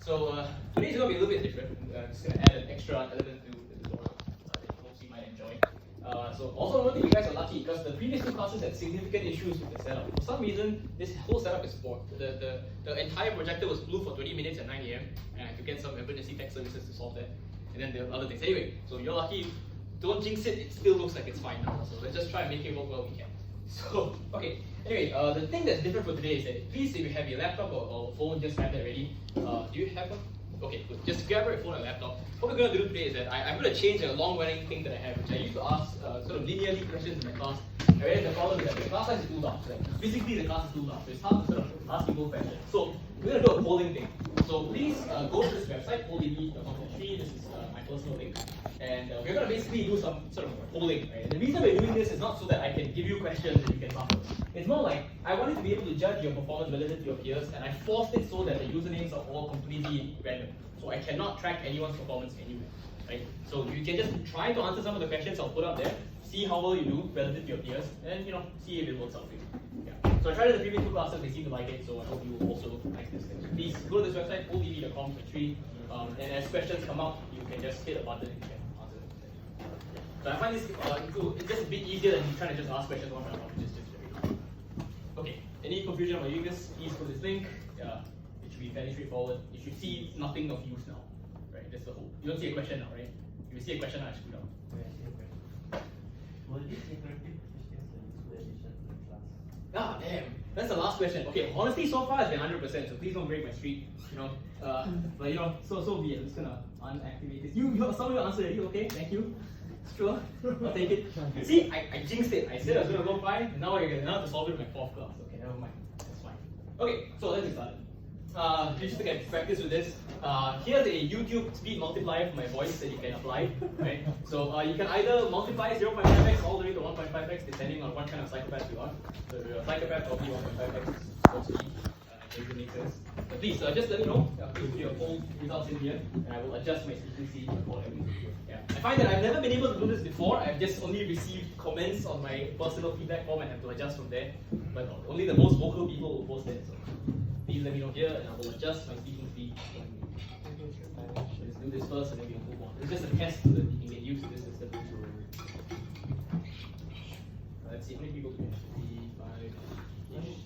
Today's going to be a little bit different. I'm just going to add an extra element to the tutorial that you hopes you might enjoy. Also, I don't think you guys are lucky because the previous two classes had significant issues with the setup. For some reason, this whole setup is spoiled. The entire projector was blue for 20 minutes at 9 AM, and I had to get some emergency tech services to solve that. And then there are other things. Anyway, so you're lucky. Don't jinx it. It still looks like it's fine now. So let's just try and make it work well we can. So, okay. Anyway, the thing that's different for today is that please, if you have your laptop or phone, just have that ready. Do you have one? Okay, good. Just grab your phone and laptop. What we're going to do today is that I'm going to change a long-running thing that I have, which I used to ask sort of linearly questions in my class. I realized the problem is that the class size is too large. Like, physically, the class is too large. So it's hard to sort of ask people questions. So we're going to do a polling thing. So please go to this website, polldb.com/3. This is my personal link. And we're going to basically do some sort of polling. Right? And the reason we're doing this is not so that I can give you questions and you can answer. It's more like I wanted to be able to judge your performance relative to your peers, and I forced it so that the usernames are all completely random. So I cannot track anyone's performance anywhere. Right? So you can just try to answer some of the questions I'll put up there, see how well you do relative to your peers, and see if it works out for you. Yeah. So I tried it in the previous two classes, they seem to like it, so I hope you will also like this thing. Please go to this website, polldb.com/3, and as questions come up, you can just hit a button and you can answer them. So I find this it's just a bit easier than trying to just ask questions one by one, which is just very good. Okay, any confusion about using this, please go to this link. It should be fairly straightforward. You should see nothing of use now. Right, that's the whole. You don't see a question now, right? If you see a question now, I screwed up. Will these interactive questions include addition to the class? Ah, damn. That's the last question. Okay, honestly, so far it's been 100%, so please don't break my streak. But so be it. I'm just gonna unactivate this. You saw your answer already, okay? Thank you. Sure, I'll take it. See, I jinxed it. I said I was gonna go fine, and now I have to solve it in my 4th class. Okay, never mind. That's fine. Okay, so let's get started. Just to get practice with this, here's a YouTube speed multiplier for my voice that you can apply. Right? So you can either multiply 0.5x all the way to 1.5x depending on what kind of psychopath you are. So if you're a psychopath, probably 1.5x is supposed to be. It makes sense. But please, just let me know. Please put your poll results in here, and I will adjust my frequency accordingly. Yeah. I find that I've never been able to do this before. I've just only received comments on my personal feedback form and have to adjust from there. But only the most vocal people will post it. So please let me know here, and I will adjust my speaking speed. Let's do this first, and then we can move on. It's just a test so that you can get used to this system. Let's see how many people do we have. 55-ish.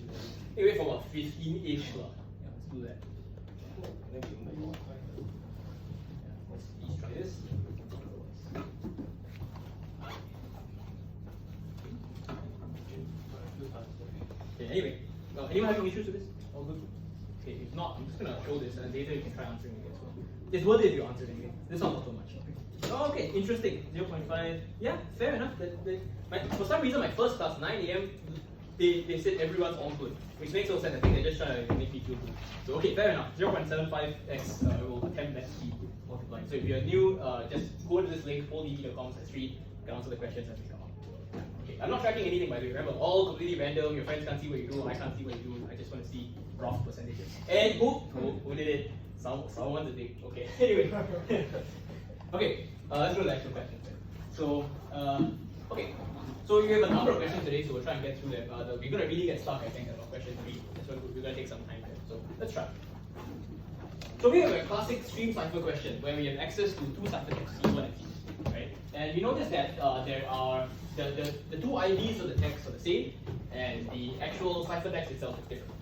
Hey, wait for about 15-ish. Yeah, let's do that. Let's please try this. Okay, anyway, anyone having issues with this? All good? Okay, if not, I'm just going to show this, and later you can try answering it as well. It's worth it if you answer it anyway. This one not so much. Okay, interesting. 0.5. Yeah, fair enough. For some reason, my first class, 9 AM, they said everyone's all good, which makes no sense. I think they're just trying to make me feel good. So, okay, fair enough. 0.75x will attempt that speed multiplying. So, if you're new, just go to this link, polldb.com/3. You can answer the questions as we come up. Okay, I'm not tracking anything by the way. Remember, all completely random. Your friends can't see what you do, I can't see what you do. I just want to see rough percentages. And who did it? Someone did it. Okay. Anyway. Okay, let's go to the actual questions then. So, okay. So you have a number of questions today, so we'll try and get through them. We're going to really get stuck, I think, at question 3. That's why we're going to take some time there. So let's try. So we have a classic stream cipher question where we have access to two ciphertexts, C1 and C2, right? And we notice that there are the two IDs of the text are the same, and the actual ciphertext itself is different,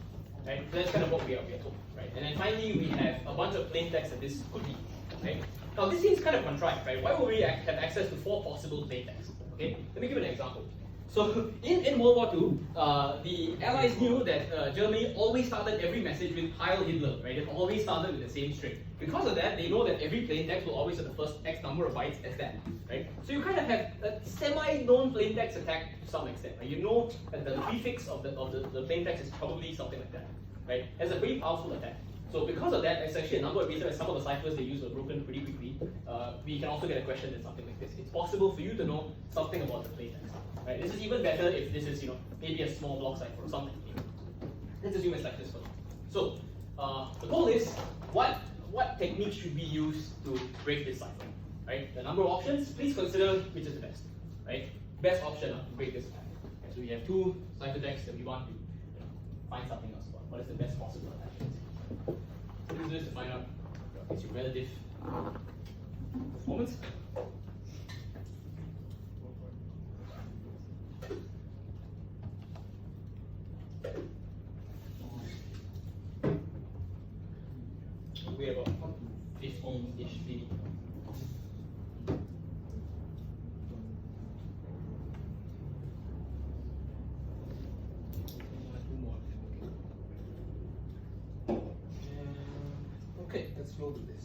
right? So that's kind of what we are told, right? And then finally, we have a bunch of plain text that this could be, right? Now this seems kind of contrived, right? Why would we have access to 4 possible plain texts? Okay, let me give an example. So in World War II, the Allies knew that Germany always started every message with Heil Hitler, right? It always started with the same string. Because of that, they know that every plain text will always have the first X number of bytes as that, right? So you kind of have a semi-known plain text attack to some extent, right? You know that the prefix of the plain text is probably something like that, right? It's a pretty powerful attack. So because of that, it's actually a number of reasons. Some of the ciphers they use were broken pretty quickly. We can also get a question in something like this. It's possible for you to know something about the plain text. Right? This is even better if this is, maybe a small block cipher or something. Let's assume it's like this first. So the goal is what technique should we use to break this cipher? Right? The number of options. Please consider which is the best. Right? Best option to break this attack. Okay, so we have 2 ciphertexts that we want to find something else about. What is the best possible attack? So let's do this to find out relative performance. We have about 50-ish feet. Okay, let's go to this.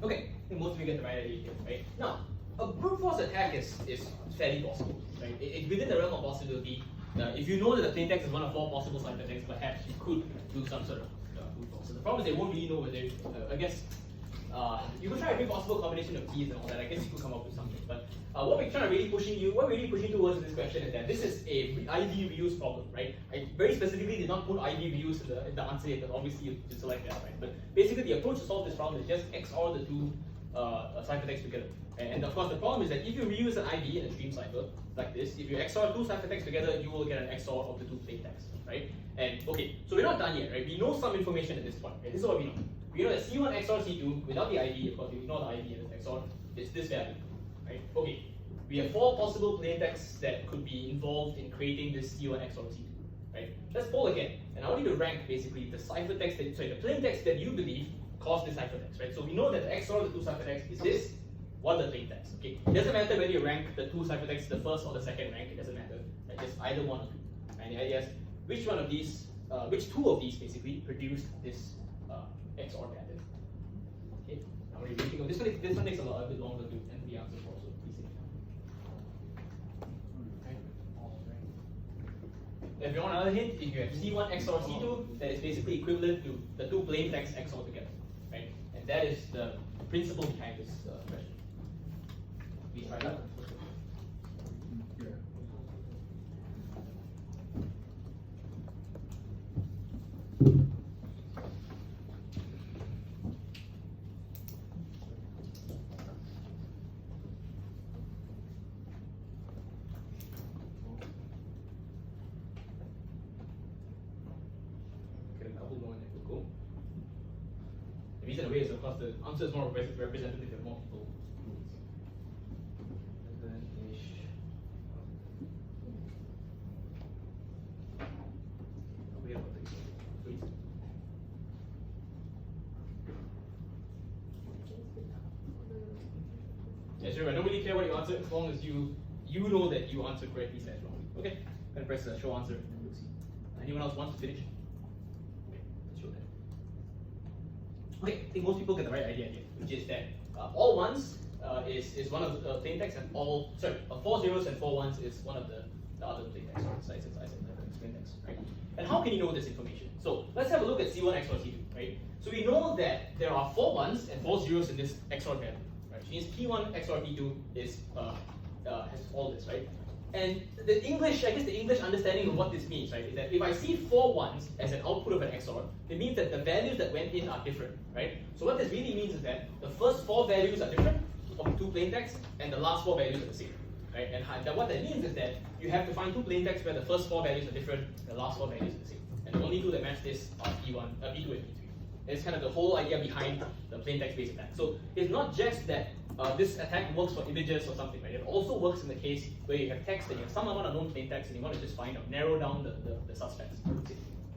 Okay, I think most of you get the right idea here, right? Now, a brute force attack is fairly possible, right? It's within the realm of possibility. If you know that the plaintext is one of 4 possible ciphertexts, perhaps you could do some sort of brute force. So the problem is they won't really know whether, I guess, you could try every possible combination of keys and all that. I guess you could come up with something. But what we're really pushing towards in this question is that this is a IV reuse problem, right? I very specifically did not put IV reuse in the answer yet, but obviously you select that, right? But basically the approach to solve this problem is just XOR the 2 ciphertexts together. And of course the problem is that if you reuse an IV in a stream cipher like this, if you XOR 2 ciphertexts together, you will get an XOR of the 2 plaintexts, right? And okay, so we're not done yet, right? We know some information at this point, right? This is what we know. We know that C1 XOR C2 without the IV, of course, we ignore the IV and the XOR, it's this value, right? Okay, we have 4 possible plaintexts that could be involved in creating this C1 XOR C2, right? Let's poll again, and I want you to rank basically the ciphertext that, sorry, the plaintext that you believe caused this ciphertext, right? So we know that the XOR of the 2 ciphertexts is this, what the plaintext, okay? It doesn't matter whether you rank the 2 ciphertexts the first or the second rank, it doesn't matter, right? Just either one or 2. And the idea is, which 2 of these basically produced this XOR pattern. Okay, now we're reading. This one takes a bit longer to enter the answer for, so please take time. If you want another hint, if you have C1 XOR C2, that is basically equivalent to the 2 plaintexts XOR together, right? And that is the principle behind this question. Please try that. The reason away is, of course, the answer is more representative of more people. Yes, remember, I don't really care what you answer as long as you know that you answered correctly / wrongly. Okay, I'm going to press show answer and we'll see. Anyone else wants to finish? Okay, let's show that. Okay, I think most people get the right idea here, which is that all ones is one of the plaintexts, and all 4 zeros and 4 ones is one of the other plaintexts. So I said plaintext, right? And how can you know this information? So let's have a look at C1 XOR C2, right? So we know that there are 4 ones and 4 zeros in this XOR value, right? Which means P1 XOR P2 is has all this, right? And the English understanding of what this means, right, is that if I see 4 ones as an output of an XOR, it means that the values that went in are different, right? So what this really means is that the first 4 values are different of 2 plaintexts, and the last 4 values are the same, right? And what that means is that you have to find 2 plaintexts where the first 4 values are different, and the last 4 values are the same. And the only 2 that match this are P2 and P3. It's kind of the whole idea behind the plaintext-based attack. So it's not just that this attack works for images or something, right? It also works in the case where you have text and you have some amount of known plaintext and you want to just narrow down the suspects.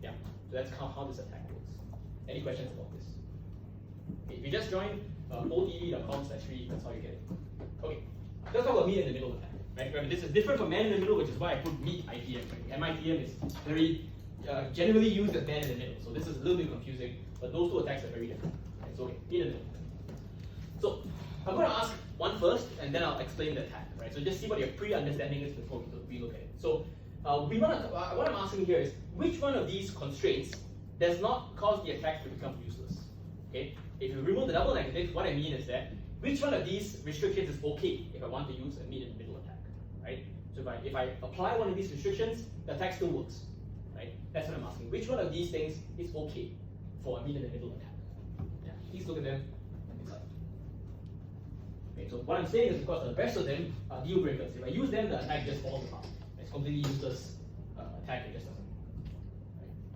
Yeah, so that's how this attack works. Any questions about this? Okay, if you just joined poltv.com/free, that's how you get it. Okay, let's talk about meet in the middle attack, right? Remember, this is different from man in the middle, which is why I put meet ITM, right? MITM is very generally used as man in the middle, so this is a little bit confusing, but those 2 attacks are very different. Right? So okay, meet in the middle. So I'm going to ask one first, and then I'll explain the attack, right? So just see what your pre-understanding is before we look at it. So what I'm asking here is, which one of these constraints does not cause the attack to become useless? Okay. If you remove the double negative, what I mean is that which one of these restrictions is okay if I want to use a meet in the middle attack, right? So if I apply one of these restrictions, the attack still works, right? That's what I'm asking. Which one of these things is okay for a meet in the middle attack? Yeah. Please look at them and decide. Okay, so what I'm saying is, of course, the rest of them are deal breakers. If I use them, the attack just falls apart. It's completely useless attack. It just doesn't.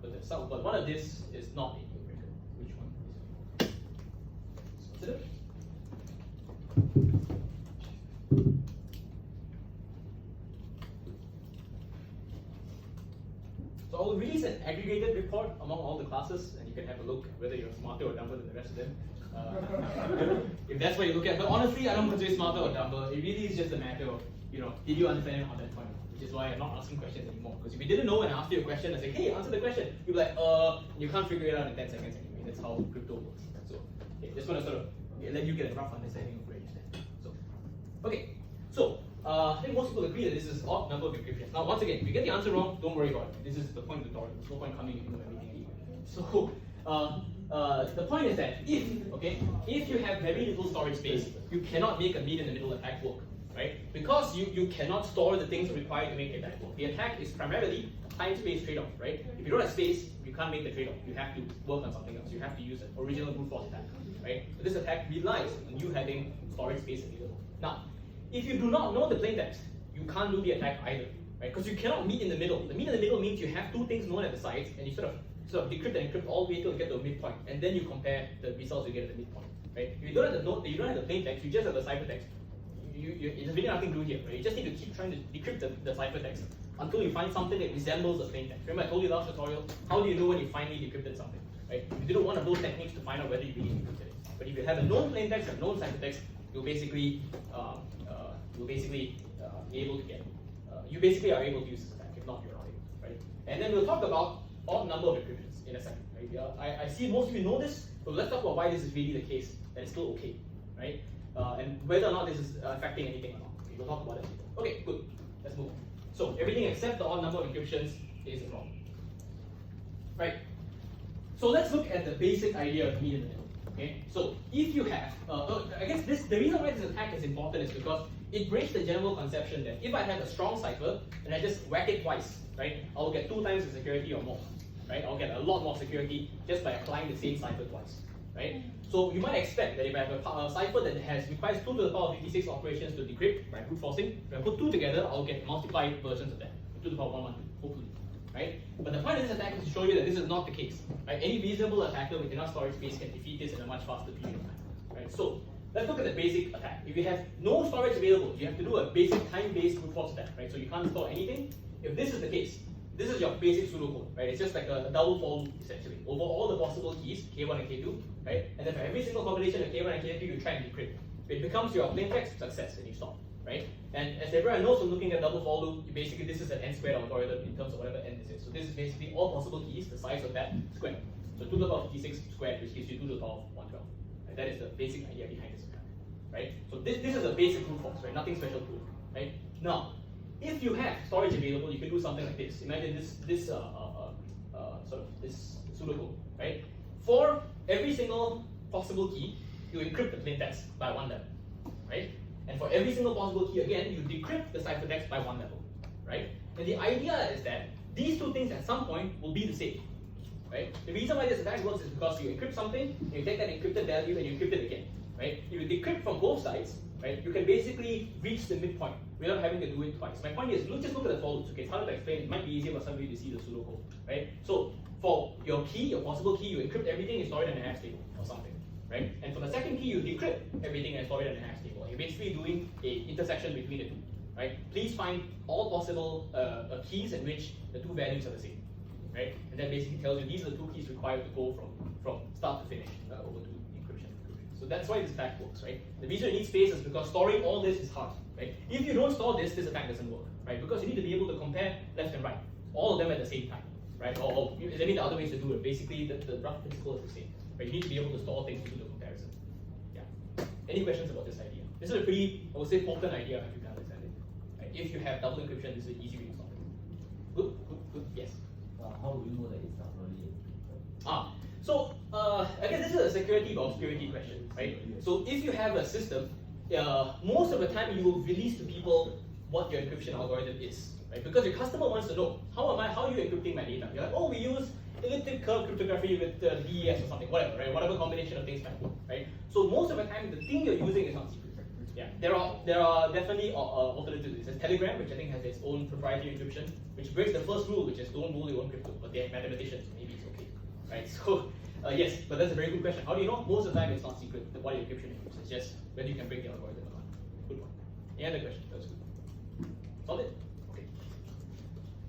Right? But one of this is not a deal breaker. Which one is it? So I'll release an aggregated report among all the classes, and you can have a look whether you're smarter or dumber than the rest of them. If that's what you look at. But honestly, I don't consider smarter or dumber. It really is just a matter of, did you understand it on that point? Which is why I'm not asking questions anymore. Because if you didn't know and I asked you a question and say, hey, answer the question, you'd be like, you can't figure it out in 10 seconds anyway. That's how crypto works. So, okay, just want to sort of let you get a rough understanding of where you stand. So, okay. So, I think most people agree that this is odd number of encryptions. Now, once again, if you get the answer wrong, don't worry about it. This is the point of the tutorial. There's no point coming if you know everything anyway. So, the point is that if you have very little storage space, you cannot make a meet in the middle attack work, right? Because you cannot store the things required to make the attack work. The attack is primarily a time-space trade-off, right? If you don't have space, you can't make the trade-off. You have to work on something else. You have to use an original brute force attack, right? So this attack relies on you having storage space available. Now, if you do not know the plaintext, you can't do the attack either, right? Because you cannot meet in the middle. The meet in the middle means you have two things known at the sides, and you sort of decrypt and encrypt all the way till you get to a midpoint, and then you compare the results you get at the midpoint, right? If you don't have the note, you don't have the plaintext, you just have the ciphertext. There's really nothing to do here, right? You just need to keep trying to decrypt the ciphertext until you find something that resembles the plaintext. Remember, I told you last tutorial, how do you know when you finally decrypted something, right? You didn't want one of those techniques to find out whether you really decrypted it. But if you have a known plaintext and a known ciphertext, you'll basically be able to get. You basically are able to use this attack. If not, you're not able, right? And then we'll talk about odd number of encryptions in a second, right? I see most of you know this, but let's talk about why this is really the case, that it's still okay, right? And whether or not this is affecting anything or not. Okay, we'll talk about it later. Okay, good. Let's move on. So everything except the odd number of encryptions is a problem, right? So let's look at the basic idea of meet in the middle. Okay, so if you have, I guess the reason why this attack is important is because it breaks the general conception that if I have a strong cipher and I just whack it twice, right, I'll get 2 times the security or more, right? I'll get a lot more security just by applying the same cipher twice, right? So you might expect that if I have a cipher that requires 2 to the power of 56 operations to decrypt by brute forcing, if I put 2 together, I'll get multiplied versions of that, 2 to the power 112, hopefully. Right? But the point of this attack is to show you that this is not the case. Right? Any reasonable attacker with enough storage space can defeat this in a much faster period of time. Right? So let's look at the basic attack. If you have no storage available, you have to do a basic time-based brute force attack. Right? So you can't store anything. If this is the case, this is your basic pseudocode. Right? It's just like a double for loop essentially over all the possible keys, K1 and K2. Right? And then for every single combination of K1 and K2, you try and decrypt. If it becomes your plaintext, success, and you stop. Right? And as everyone knows from looking at double for loop, basically this is an n squared algorithm in terms of whatever n this is. So this is basically all possible keys, the size of that squared. So 2 to the power 56 squared, which gives you 2 to the power 112. Right? That is the basic idea behind this attack. Right? So this is a basic brute force, right? Nothing special to it. Right? Now, if you have storage available, you can do something like this. Imagine this pseudocode, right? For every single possible key, you encrypt the plaintext by 1 level, right? And for every single possible key, again, you decrypt the ciphertext by 1 level, right? And the idea is that these two things at some point will be the same, right? The reason why this attack works is because you encrypt something, you take that encrypted value and you encrypt it again, right? If you decrypt from both sides, right, you can basically reach the midpoint without having to do it twice. My point is, let's just look at the for loops, okay? It's harder to explain, it might be easier for somebody to see the pseudocode, right? So for your key, your possible key, you encrypt everything and store it in a hash table or something, right? And for the second key, you decrypt everything and store it in a hash table. You're basically doing an intersection between the two, right? Please find all possible keys in which the two values are the same, right? And that basically tells you these are the 2 keys required to go from start to finish over to encryption. So that's why this attack works, right? The reason you need space is because storing all this is hard, right? If you don't store this attack doesn't work, right? Because you need to be able to compare left and right, all of them at the same time, right? Or there may be other ways to do it. Basically, the rough principle is the same, right? You need to be able to store things to do the comparison. Yeah. Any questions about this idea? This is a pretty, I would say, potent idea if you can understand it. Right? If you have double encryption, this is an easy way to solve it. Good, yes. How do you know that it's not really encrypted? So I guess this is a security or obscurity question, right? So if you have a system, most of the time you will release to people what your encryption algorithm is, right? Because your customer wants to know, how are you encrypting my data? You're like, oh, we use elliptic curve cryptography with DES or something, whatever, right? Whatever combination of things might be, right? So most of the time, the thing you're using is not secret. Yeah, there are definitely alternatives. There's Telegram, which I think has its own proprietary encryption, which breaks the first rule, which is don't rule your own crypto. But they're mathematicians, maybe it's okay, right? So yes, but that's a very good question. How do you know? Most of the time, it's not secret what your encryption is. It's just whether you can break the algorithm or not. Good one. Any other question? That's good. Solid? Okay.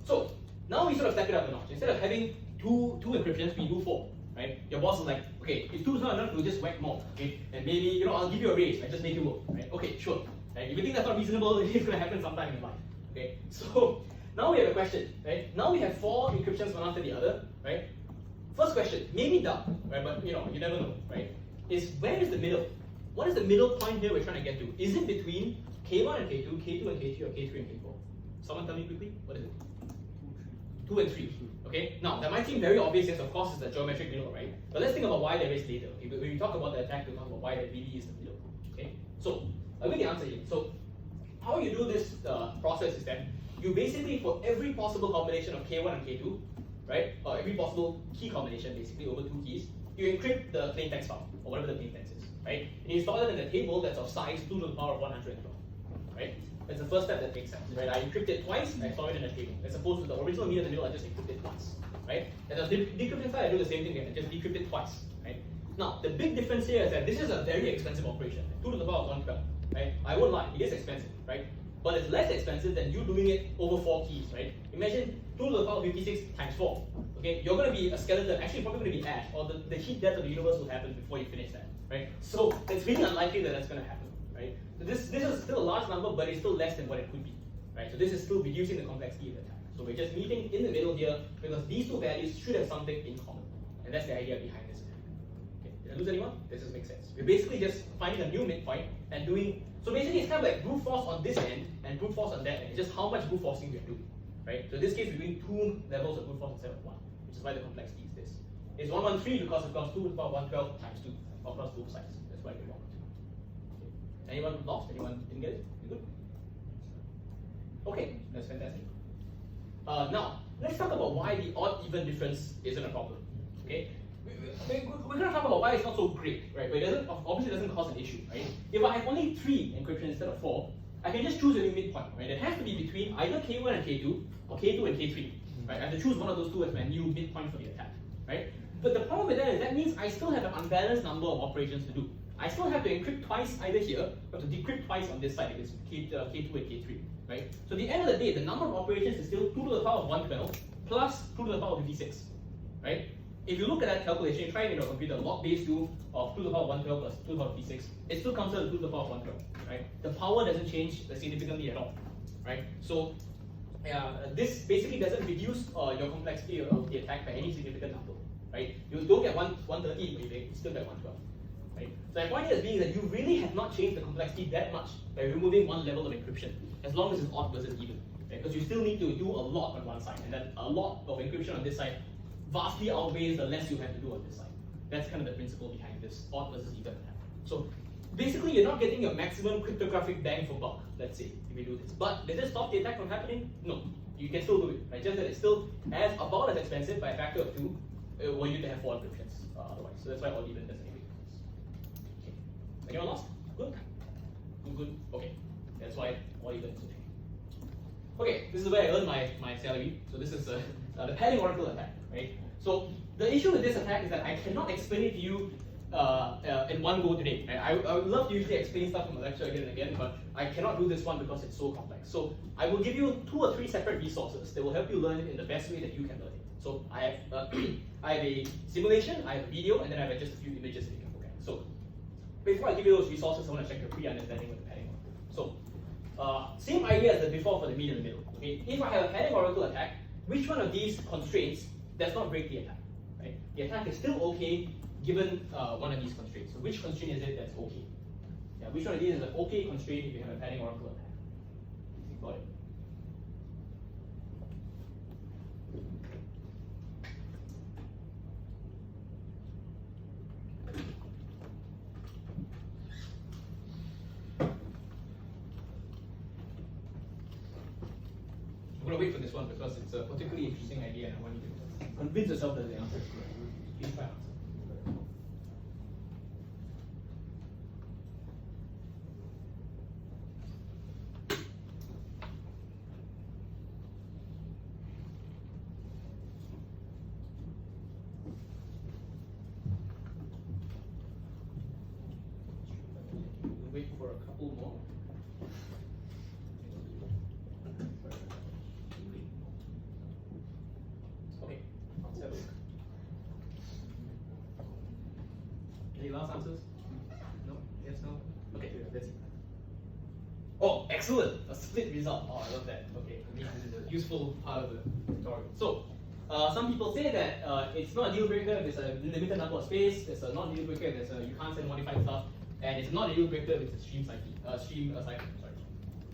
So now we sort of step it up a notch. Instead of having two encryptions, we do 4. Right? Your boss is like, okay, if 2 is not enough, we'll just whack more. Okay? And maybe, I'll give you a raise, right? Just make it work. Right? Okay, sure. Right? If you think that's not reasonable, it's gonna happen sometime in life. Okay? So now we have a question, right? Now we have 4 encryptions one after the other, right? First question, maybe dumb, right? But you never know, right? Is where is the middle? What is the middle point here we're trying to get to? Is it between K1 and K2, K2 and K3, or K3 and K4? Someone tell me quickly, what is it? 2 and 3. Okay, now that might seem very obvious, yes, of course, it's the geometric middle, right? But let's think about why there is later. Okay, when we talk about the attack, we'll talk about why there really is the middle. Okay, so I'll give the answer here. So how you do this process is that you basically, for every possible combination of K1 and K2, right, or every possible key combination basically over 2 keys, you encrypt the plain text file, or whatever the plain text is, right? And you store it in a table that's of size 2 to the power of 112, right? That's the first step that makes sense, right? I encrypt it twice, I store it in a table, as opposed to the original meter in the middle, I just encrypt it once, right? And the decryption side, I do the same thing again, I just decrypt it twice, right? Now, the big difference here is that this is a very expensive operation, 2 to the power of 112, right? I won't lie, it is expensive, right? But it's less expensive than you doing it over 4 keys, right? Imagine 2 to the power of 56 times 4, okay? You're going to be a skeleton, actually probably going to be ash, or the heat death of the universe will happen before you finish that, right? So it's really unlikely that that's going to happen. Right? So this is still a large number, but it's still less than what it could be. Right? So this is still reducing the complexity of the attack. So we're just meeting in the middle here because these 2 values should have something in common. And that's the idea behind this attack. Okay. Did I lose anyone? This just makes sense. We're basically just finding a new midpoint and doing, so basically it's kind of like brute force on this end and brute force on that end. It's just how much brute forcing we're doing. Right? So in this case we're doing 2 levels of brute force instead of 1, which is why the complexity is this. It's 113 because it costs 2 to the power 112 times 2 across both sides. That's why we're 112. Anyone lost? Anyone didn't get it? You good? Okay, that's fantastic. Now, let's talk about why the odd-even difference isn't a problem. Okay, we're going to talk about why it's not so great, right? But it obviously doesn't cause an issue, right? If I have only 3 encryptions instead of 4, I can just choose a new midpoint, right? It has to be between either K1 and K2 or K2 and K3, right? I have to choose one of those 2 as my new midpoint for the attack, right? But the problem with that is that means I still have an unbalanced number of operations to do. I still have to encrypt twice either here, or to decrypt twice on this side, because K2 and K3, right? So at the end of the day, the number of operations is still 2 to the power of 112 plus 2 to the power of 56, right? If you look at that calculation, you try it in your computer, log base 2 of 2 to the power of 112 plus 2 to the power of 56, it still comes out to 2 to the power of 112, right? The power doesn't change significantly at all, right? So this basically doesn't reduce your complexity of the attack by any significant number, right? You don't get 130, you still get 112. Right? So my point here is being that you really have not changed the complexity that much by removing 1 level of encryption, as long as it's odd versus even. Right? Because you still need to do a lot on one side, and then a lot of encryption on this side vastly outweighs the less you have to do on this side. That's kind of the principle behind this odd versus even attack. So basically, you're not getting your maximum cryptographic bang for buck, let's say, if you do this. But does it stop the attack from happening? No. You can still do it. Right? Just that it's still about as expensive by a factor of 2 were you to have 4 encryptions otherwise. So that's why odd even doesn't make a difference. Okay. Anyone lost? Good? Good. Okay. That's why odd even is okay. Okay, this is where I earn my salary. So this is the padding oracle attack, right? So the issue with this attack is that I cannot explain it to you in one go today. Right? I would love to usually explain stuff in my lecture again and again, but I cannot do this one because it's so complex. So I will give you 2 or 3 separate resources that will help you learn it in the best way that you can learn it. So I have I have a simulation, I have a video, and then I have just a few images that you can look at. So before I give you those resources, I want to check your pre-understanding of the padding oracle. So same idea as the before for the mean in the middle. Okay, if I have a padding oracle attack, which one of these constraints does not break the attack? Right? The attack is still okay given one of these constraints. So which constraint is it that's okay? Yeah, which one of these is an okay constraint if you have a padding oracle attack? Got it. I'm going to wait for this one because it's a particularly interesting idea and I want you to convince yourself that the answer is correct. Please try answer. We'll wait for a couple more. Any last answers? No? Yes, no? Okay, that's it. Oh, excellent! A split result. Oh, I love that. Okay, I mean, this is a useful part of the tutorial. So, some people say that it's not a deal breaker if there's a limited number of space. There's a non deal breaker if there's you can't send modified stuff, and it's not a deal breaker if it's a stream cycle. Sorry.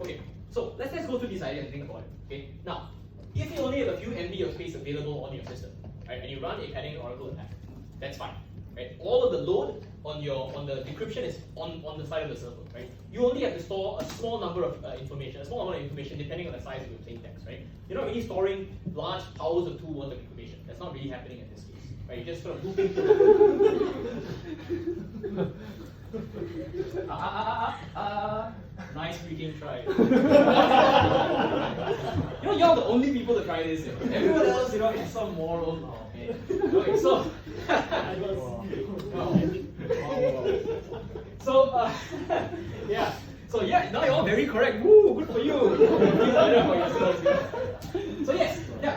Okay, so let's go through this idea and think about it. Okay, now if you only have a few MB of space available on your system, right, and you run a padding oracle attack, that's fine. Right? All of the load on the decryption is on the side of the server, right? You only have to store a small number of information, depending on the size of your plain text, right? You're not really storing large powers of 2 worth of information. That's not really happening in this case, right? You're just sort of looping through. Nice freaking try. You're the only people to try this. Everyone else, has some morals now. Okay. Okay, so. Now you're all very correct. Woo, good for you.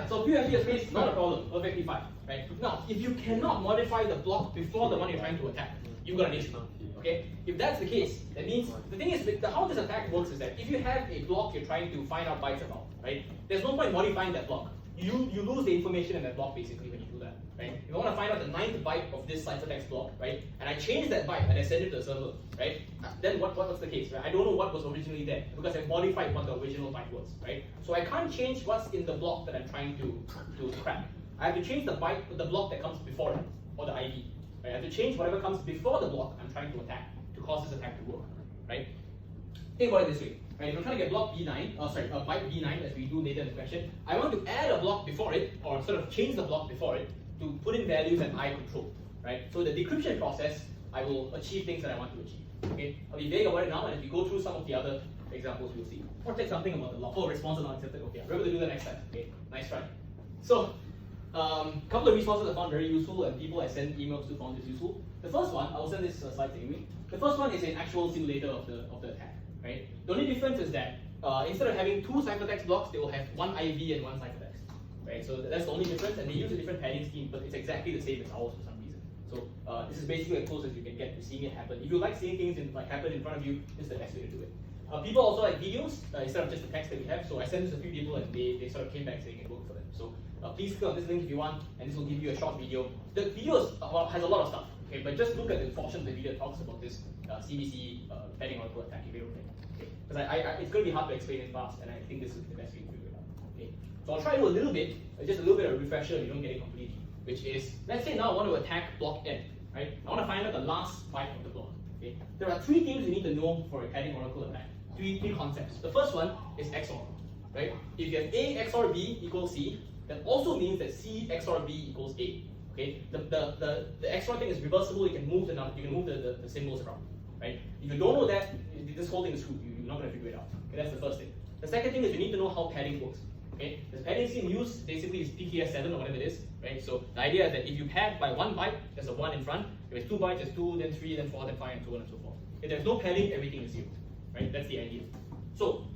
So few MB of space, not a problem, perfectly fine, right? Now, if you cannot modify the block before the one you're trying to attack, you've got an issue. Okay? If that's the case, that means the thing is how this attack works is that if you have a block you're trying to find out bytes about, right? There's no point modifying that block. You lose the information in that block basically when you do that, right? If I want to find out the 9th byte of this ciphertext block, right? And I change that byte and I send it to the server, right? Then what's the case, right? I don't know what was originally there because I modified what the original byte was, right? So I can't change what's in the block that I'm trying to crack. I have to change the block that comes before it, or the ID. Right? I have to change whatever comes before the block I'm trying to attack to cause this attack to work, right? Think about it this way. Right, if I'm trying to get block B9, byte B9 as we do later in the question, I want to add a block before it, or sort of change the block before it, to put in values that I control. Right? So the decryption process, I will achieve things that I want to achieve. Okay? I'll be vague about it now, and if we go through some of the other examples, we'll see. Or take something about the lawful response not accepted. Okay, we're able to do that next time. Okay, nice try. So, a couple of resources I found very useful, and people I sent emails to found this useful. The first one, I will send this slide to you. The first one is an actual simulator of the attack. Right? The only difference is that instead of having 2 ciphertext blocks, they will have 1 IV and 1 ciphertext. Right? So that's the only difference, and they use a different padding scheme, but it's exactly the same as ours for some reason. So this is basically as close as you can get to seeing it happen. If you like seeing things happen in front of you, this is the best way to do it. People also like videos instead of just the text that we have. So I sent this to a few people, and they sort of came back saying it worked for them. So please click on this link if you want, and this will give you a short video. The video has a lot of stuff. Okay, but just look at the portion of the video that talks about this CBC padding oracle attack if you don't think. Okay, because it's going to be hard to explain it fast, and I think this is the best way to figure it out. Okay, so I'll try to do a little bit, just a little bit of a refresher if you don't get it completely. Which is, let's say now I want to attack block N, right? I want to find out the last byte of the block. Okay, there are 3 things you need to know for a padding oracle attack. Three concepts. The first one is XOR, right? If you have A XOR B equals C, that also means that C XOR B equals A. Okay, the XOR thing is reversible. You can move the symbols around, right? If you don't know that, this whole thing is screwed. You're not going to figure it out. Okay, that's the first thing. The second thing is you need to know how padding works. Okay, the padding scheme used basically is PKS7 or whatever it is, right? So the idea is that if you pad by 1 byte, there's a 1 in front. If it's 2 bytes, there's 2, then 3, then 4, then 5, and so on and so forth. If there's no padding, everything is 0, right? That's the idea. So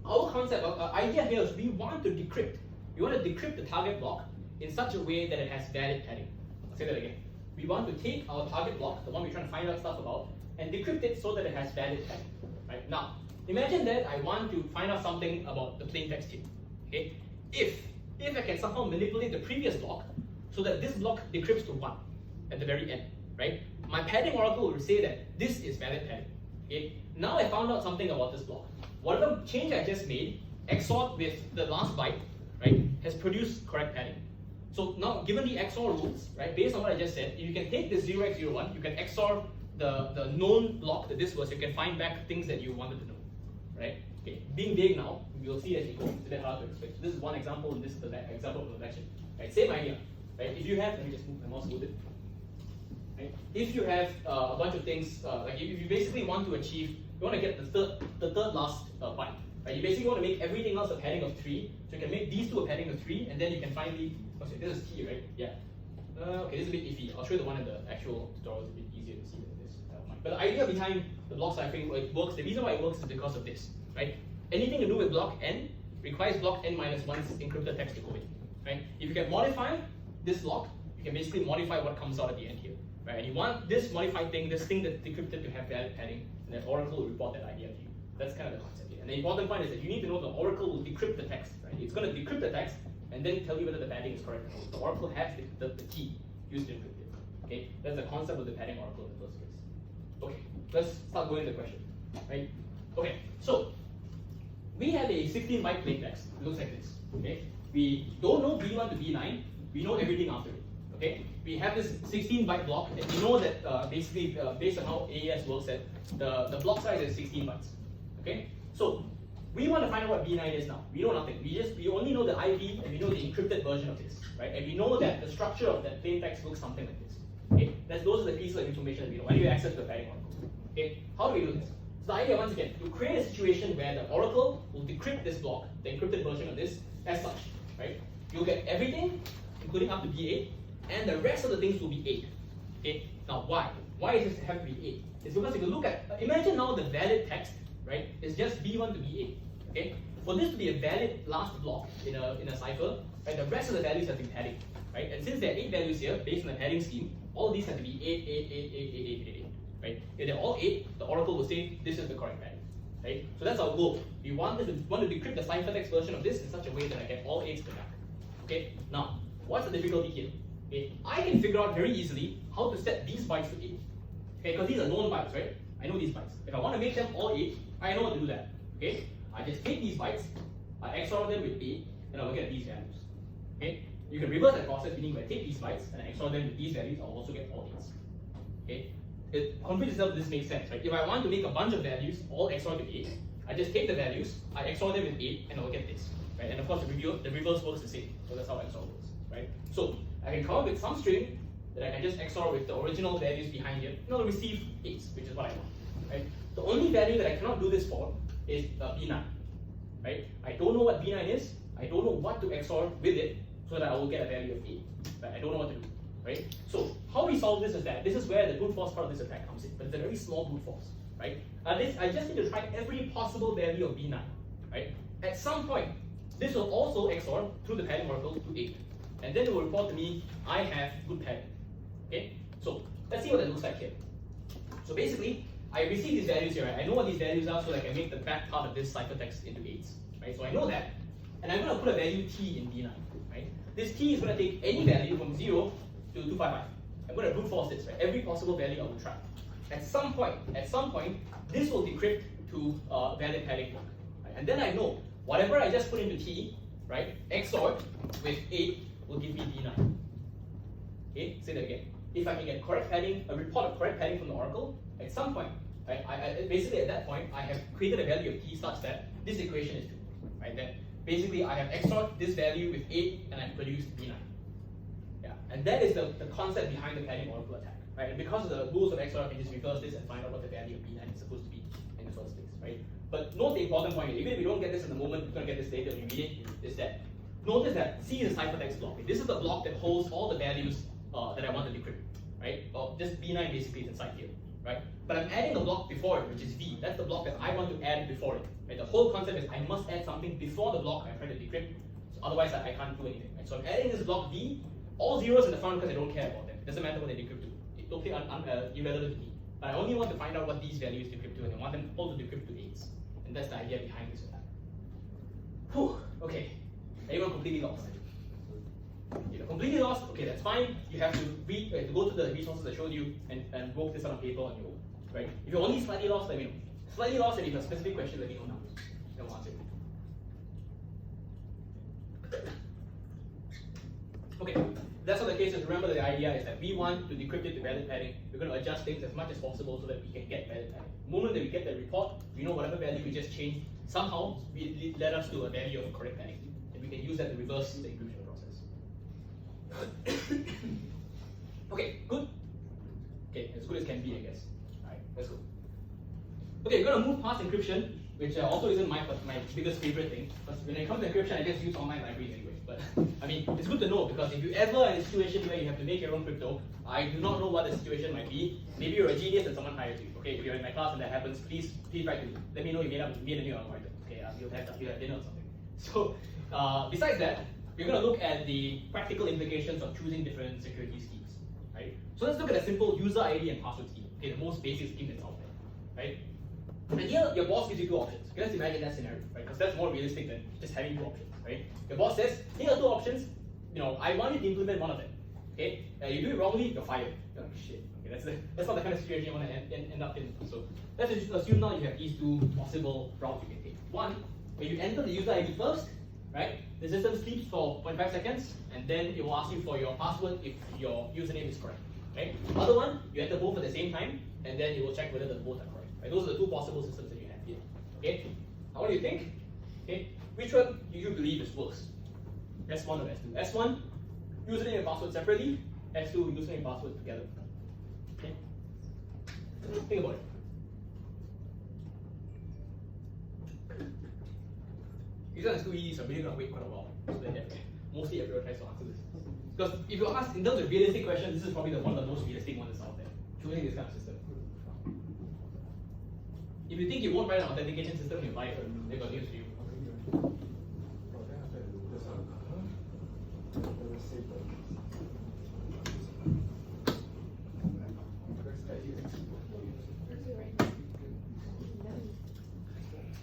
our concept, our idea here is we want to decrypt. We want to decrypt the target block in such a way that it has valid padding. I'll say that again. We want to take our target block, the one we're trying to find out stuff about, and decrypt it so that it has valid padding. Right? Now, imagine that I want to find out something about the plain text here. Okay? If I can somehow manipulate the previous block so that this block decrypts to 1 at the very end, right? My padding oracle will say that this is valid padding. Okay? Now I found out something about this block. Whatever change I just made, XOR with the last byte, right, has produced correct padding. So now, given the XOR rules, right, based on what I just said, if you can take this 0x01, you can XOR the known block that this was, you can find back things that you wanted to know, right? Okay, being vague now, we'll see as we go. It's a bit hard to explain. So this is one example, and this is the example of the lecture. Right, same idea. Right, if you have, let me just move my mouse a little bit. Right, if you have a bunch of things, like if you basically want to achieve, you want to get the third last byte. Right, you basically want to make everything else a padding of 3, so you can make these two a padding of 3, and then you can finally. Oh, sorry, this is T, right? Yeah. Okay, this is a bit iffy. I'll show you the one in the actual tutorial. It's a bit easier to see than this. But the idea behind the block ciphering works. The reason why it works is because of this, right? Anything to do with block N requires block N minus 1's encrypted text to go in, right? If you can modify this block, you can basically modify what comes out at the end here, right? And you want this modified thing, this thing that's decrypted to have valid padding, and then Oracle will report that idea to you. That's kind of the concept here. And the important point is that you need to know the Oracle will decrypt the text, right? It's going to decrypt the text and then tell you whether the padding is correct or not. The Oracle has the key used to encrypt it. Okay, that's the concept of the padding Oracle in the first place. Okay, let's start going to the question, right? Okay, so we have a 16-byte plain text. It looks like this. Okay, we don't know B1 to B9. We know everything after it. Okay, we have this 16-byte block, and we know that basically based on how AES works, that the block size is 16 bytes. Okay, so we want to find out what B9 is now. We know nothing. We only know the IP and we know the encrypted version of this, right? And we know that the structure of that plain text looks something like this. Okay, those are the pieces of information that we know. And we have access to the padding Oracle. Okay, how do we do this? So the idea, once again, to create a situation where the Oracle will decrypt this block, the encrypted version of this, as such, right? You'll get everything, including up to B8, and the rest of the things will be 8. Okay, now why? Why does this have to be 8? It's because if you look at, imagine now the valid text, right, is just B1 to B8. Okay, for this to be a valid last block in a cipher, right, the rest of the values have to be padding, right? And since there are 8 values here, based on the padding scheme, all of these have to be 8, 8, 8, 8, 8, 8, 8, 8, right? If they're all 8, the Oracle will say this is the correct value, right? So that's our goal. We want to decrypt the ciphertext version of this in such a way that I get all 8s back. Okay, now what's the difficulty here? Okay, I can figure out very easily how to set these bytes to 8. Okay, because these are known bytes, right? I know these bytes. If I want to make them all 8, I know how to do that. Okay, I just take these bytes, I XOR them with 8, and I'll get these values. Okay, you can reverse that process, meaning if I take these bytes and I XOR them with these values, I'll also get all 8s. Okay, convince yourself this makes sense, right? If I want to make a bunch of values all XOR with 8, I just take the values, I XOR them with 8, and I'll get this, right? And of course, the reverse works the same. So that's how XOR works, right? So I can come up with some string that I can just XOR with the original values behind here, and I'll receive 8s, which is what I want, right? The only value that I cannot do this for is B9, right? I don't know what B9 is. I don't know what to XOR with it so that I will get a value of 8. Right? I don't know what to do, right? So how we solve this is that this is where the brute force part of this attack comes in, but it's a very small brute force, right? I just need to try every possible value of B9, right? At some point, this will also XOR through the padding Oracle to 8, and then it will report to me I have good padding. Okay, so let's see what that looks like here. So basically, I receive these values here, right? I know what these values are so that I can make the back part of this ciphertext into 8s, right? So I know that, and I'm going to put a value t in B9, right? This t is going to take any value from 0 to 255. I'm going to brute force this, right? Every possible value I will try. At some point, this will decrypt to valid padding block, right? And then I know whatever I just put into t, right, XOR with 8 will give me B9. Okay, say that again. If I can get correct padding, a report of correct padding from the Oracle, at some point, right, basically at that point, I have created a value of t such that this equation is true, right? That basically I have XORed this value with 8 and I produced B9. Yeah, and that is the concept behind the padding Oracle attack, right? And because of the rules of XOR, I can just reverse this and find out what the value of B9 is supposed to be in the first place, right? But note the important point here, even if we don't get this in the moment, we're going to get this later when we read it, is that notice that C is a ciphertext block. This is the block that holds all the values that I want to decrypt, right? Or just B9 basically is inside here, right? But I'm adding a block before it, which is V. That's the block that I want to add before it, right? The whole concept is I must add something before the block I'm trying to decrypt, so otherwise I can't do anything, right? So I'm adding this block V, all zeros in the front because I don't care about them. It doesn't matter what they decrypt to. It's totally irrelevant to me. But I only want to find out what these values decrypt to, and I want them all to decrypt to 8s. And that's the idea behind this attack. Whew, okay. Anyone completely lost? If you're completely lost, okay, that's fine. You have to read, to go to the resources I showed you and work this on a paper on your own, right? If you're only slightly lost, let me know. Slightly lost, and if you have a specific question, let me know now. Then we'll answer it. Okay, that's not the case. Just remember the idea is that we want to decrypt it to valid padding. We're going to adjust things as much as possible so that we can get valid padding. The moment that we get the report, we know whatever value we just changed somehow led us to a value of correct padding, and we can use that to reverse the encryption process. Okay, good. Okay, as good as can be, I guess. All right, let's go. Okay, we're going to move past encryption, which also isn't my biggest favorite thing. Because when it comes to encryption, I just use online libraries anyway. But I mean, it's good to know because if you ever are in a situation where you have to make your own crypto, I do not know what the situation might be. Maybe you're a genius and someone hires you. Okay, if you're in my class and that happens, please write to me. Let me know you made a new algorithm. Okay, you'll have dinner or something. So besides that, we're going to look at the practical implications of choosing different security schemes, right? So let's look at a simple user ID and password scheme, okay, the most basic scheme that's out there, right? And here, your boss gives you two options. Okay, let's imagine that scenario, right? Because that's more realistic than just having two options, right? Your boss says, here are two options. I want you to implement one of them. Okay, you do it wrongly, you're fired. You're like, shit. Okay, that's not the kind of situation you want to end up in. So let's just assume now you have these two possible routes you can take. One, when you enter the user ID first, right? The system sleeps for 0.5 seconds, and then it will ask you for your password if your username is correct. Right? Other one, you enter both at the same time, and then it will check whether the both are correct. Right? Those are the two possible systems that you have here. Okay? Now what do you think? Okay, which one do you believe is worse? S1 or S2? S1, username and password separately. S2, username and password together. Okay? Think about it. This one is too easy, so I'm really going to wait quite a while. So that mostly everyone tries to answer this. Because if you ask in terms of realistic questions, this is probably one of the most realistic ones out there. Choosing this kind of system. If you think you won't write an authentication system, you buy it. They got news for you.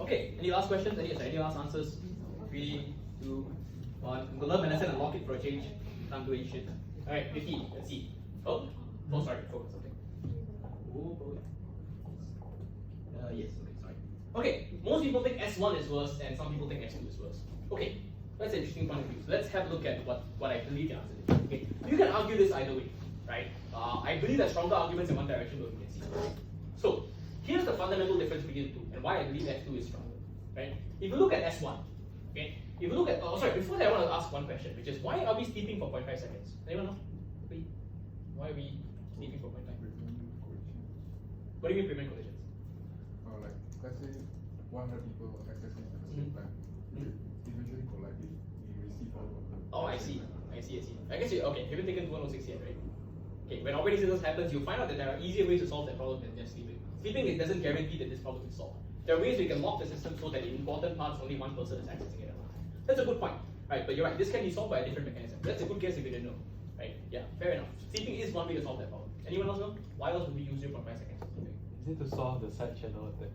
Okay, any last questions? Any last answers? 3, 2, 1. I'm gonna let Vanessa unlock it for a change. Can't do any shit. Alright, 50. Let's see. Oh, sorry, forgot something. Oh, boy. Yes, okay, sorry. Okay, most people think S1 is worse, and some people think S2 is worse. Okay, that's an interesting point of view. So let's have a look at what I believe the answer is. Okay, you can argue this either way, right? I believe there's stronger arguments in one direction, but we can see. So here's the fundamental difference between the two, and why I believe S2 is stronger, right? If you look at S1, okay, if you look at, before that I want to ask one question, which is why are we sleeping for 0.5 seconds? Anyone know? Why are we sleeping for 0.5? What do you mean prevent collisions? Like, let's say 100 people accessing at the same time. Eventually collide, we receive all of them. Oh, I see. I guess you haven't taken 206 yet, right? Okay, when operating systems happens, you find out that there are easier ways to solve that problem than just sleeping. Sleeping doesn't guarantee that this problem is solved. There are ways we can lock the system so that in important parts only one person is accessing it at a time. That's a good point, right? But you're right, this can be solved by a different mechanism. That's a good guess if you didn't know, right? Yeah, fair enough. Sleeping is one way to solve that problem. Anyone else know? Why else would we use 0.5 seconds for sleeping? Is it to solve the side channel attack?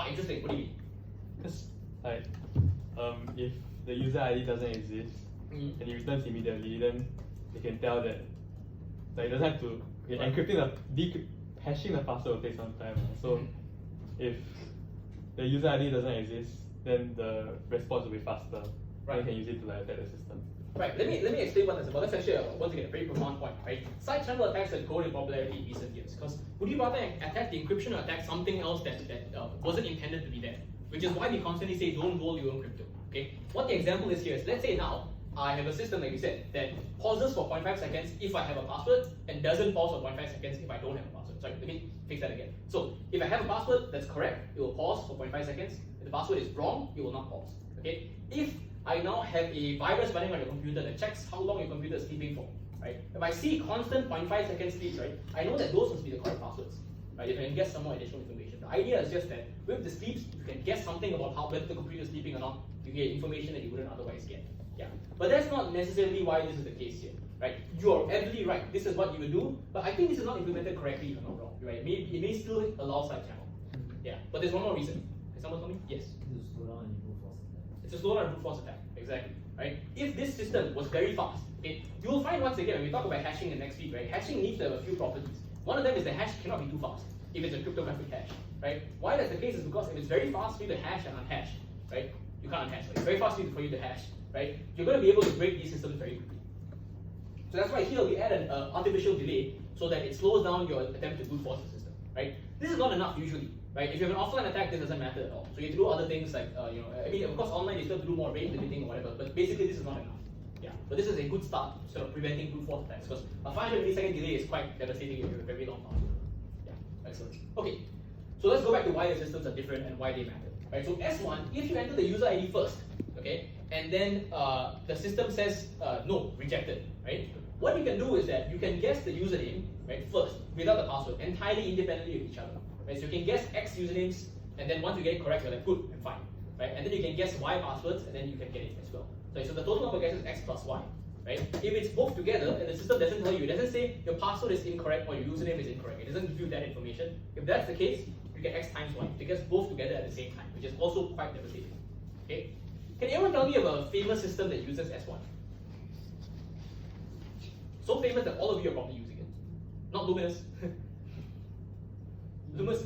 Interesting. What do you mean? Because if the user ID doesn't exist and it returns immediately, then they can tell that it doesn't have to hashing the password will take some time. So if the user ID doesn't exist, then the response will be faster. Right. You can use it to attack the system. Right, let me explain what that's about. That's actually, once again, a very profound point, right? Side channel attacks have grown in popularity in recent years. Because would you rather attack the encryption or attack something else that wasn't intended to be there? Which is why we constantly say don't hold your own crypto, okay? What the example is here is, let's say now, I have a system, like you said, that pauses for 0.5 seconds if I have a password, and doesn't pause for 0.5 seconds if I don't have a password. Sorry, let me fix that again. So, if I have a password that's correct, it will pause for 0.5 seconds. If the password is wrong, it will not pause, okay? If I now have a virus running on your computer that checks how long your computer is sleeping for, right? If I see constant 0.5 seconds sleep, right, I know that those must be the correct passwords, right? If I can guess some more additional information. The idea is just that with the sleeps, you can guess something about whether the computer is sleeping or not. You get information that you wouldn't otherwise get. Yeah, but that's not necessarily why this is the case here, right? You're absolutely right. This is what you would do, but I think this is not implemented correctly if I'm not wrong, right? It may still allow side channel. Yeah, but there's one more reason. Can someone tell me? Yes. It's a slow down and brute force attack. Exactly, right? If this system was very fast, okay, you will find once again when we talk about hashing in next week, right? Hashing needs to have a few properties. One of them is the hash cannot be too fast if it's a cryptographic hash, right? Why that's the case is because if it's very fast for you to hash and unhash, right? You can't unhash. It's very fast for you to hash, right? You're going to be able to break these systems very quickly. So that's why here we add an artificial delay so that it slows down your attempt to brute force the system, right? This is not enough usually, right? If you have an offline attack, this doesn't matter at all. So you have to do other things like, I mean, of course, online you still have to do more rate limiting or whatever, but basically this is not enough. Yeah, but this is a good start sort of preventing brute force attacks because a 500 millisecond delay is quite devastating if you have a very long path. Yeah, excellent. Okay, so let's go back to why the systems are different and why they matter. Right, so S1, if you enter the user ID first, okay, and then the system says no, rejected, right? What you can do is that you can guess the username, right, first without the password, entirely independently of each other. Right, so you can guess X usernames, and then once you get it correct, you're like, good, I'm fine. Right, and then you can guess Y passwords, and then you can get it as well. So Right, so the total number of guesses is x plus y. Right? If it's both together and the system doesn't tell you, it doesn't say your password is incorrect or your username is incorrect. It doesn't give you that information. If that's the case, you get x times y because both together at the same time, which is also quite devastating. Okay? Can anyone tell me about a famous system that uses S1? So famous that all of you are probably using it. Not Luminous. Luminous,